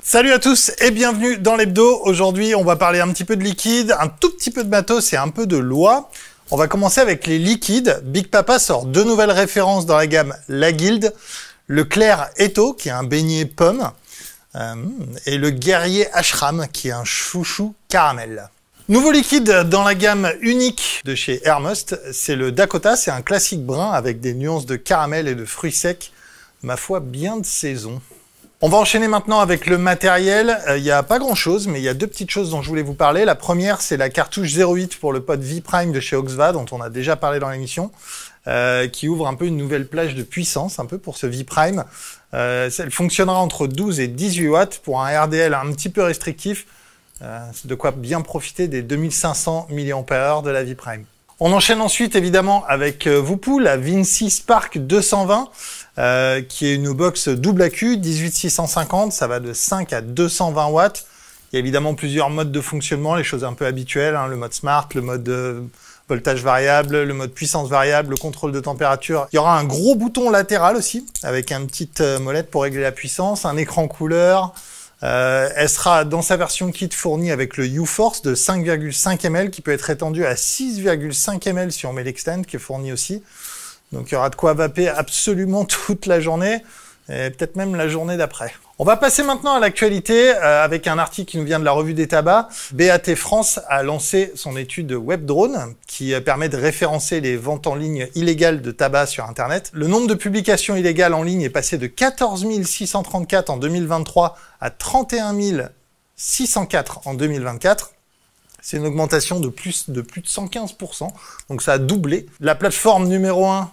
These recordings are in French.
Salut à tous et bienvenue dans l'hebdo. Aujourd'hui, on va parler un petit peu de liquide, un tout petit peu de matos et un peu de loi. On va commencer avec les liquides. Big Papa sort deux nouvelles références dans la gamme La Guilde. Le Clair Eto, qui est un beignet pomme, et le Guerrier Ashram, qui est un chouchou caramel. Nouveau liquide dans la gamme unique de chez Hermost, c'est le Dakota. C'est un classique brun avec des nuances de caramel et de fruits secs. Ma foi, bien de saison. On va enchaîner maintenant avec le matériel. Il n'y a pas grand chose, mais il y a deux petites choses dont je voulais vous parler. La première, c'est la cartouche 0.8 pour le pod V-Prime de chez Oxva, dont on a déjà parlé dans l'émission, qui ouvre un peu une nouvelle plage de puissance, un peu pour ce V-Prime. Elle fonctionnera entre 12 et 18 watts pour un RDL un petit peu restrictif. C'est de quoi bien profiter des 2500 mAh de la V-Prime. On enchaîne ensuite évidemment avec Voopoo, la Vinci Spark 220, qui est une box double accu, 18650, ça va de 5 à 220 watts. Il y a évidemment plusieurs modes de fonctionnement, les choses un peu habituelles, hein, le mode smart, le mode voltage variable, le mode puissance variable, le contrôle de température. Il y aura un gros bouton latéral aussi, avec une petite molette pour régler la puissance, un écran couleur. Elle sera dans sa version kit fournie avec le U-Force de 5,5 ml qui peut être étendu à 6,5 ml si on met l'extend qui est fourni aussi. Donc il y aura de quoi vaper absolument toute la journée et peut-être même la journée d'après. On va passer maintenant à l'actualité avec un article qui nous vient de la revue des tabacs. BAT France a lancé son étude WebDrone qui permet de référencer les ventes en ligne illégales de tabac sur Internet. Le nombre de publications illégales en ligne est passé de 14 634 en 2023 à 31 604 en 2024. C'est une augmentation de plus de 115%, donc ça a doublé. La plateforme numéro 1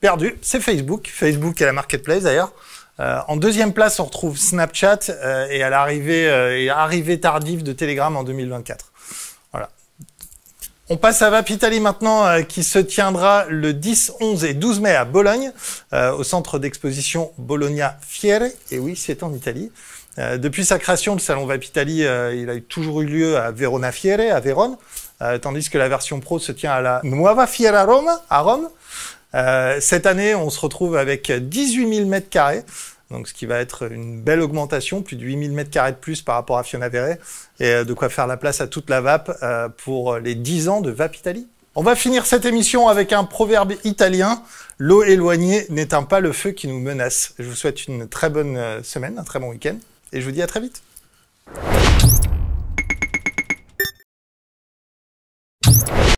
perdue, c'est Facebook. Facebook est la marketplace d'ailleurs. En deuxième place, on retrouve Snapchat et à l'arrivée tardive de Telegram en 2024. Voilà. On passe à Vapitaly maintenant, qui se tiendra le 10, 11 et 12 mai à Bologne, au centre d'exposition Bologna Fiere. Et oui, c'est en Italie. Depuis sa création, le salon Vapitaly, il a toujours eu lieu à Verona Fiere, à Vérone, tandis que la version pro se tient à la Nuova Fiera Roma, à Rome. Cette année, on se retrouve avec 18 000 mètres carrés, donc ce qui va être une belle augmentation, plus de 8 000 mètres carrés de plus par rapport à Fionavere, et de quoi faire la place à toute la vape pour les 10 ans de Vapitaly. On va finir cette émission avec un proverbe italien. L'eau éloignée n'éteint pas le feu qui nous menace. Je vous souhaite une très bonne semaine, un très bon week-end, et je vous dis à très vite.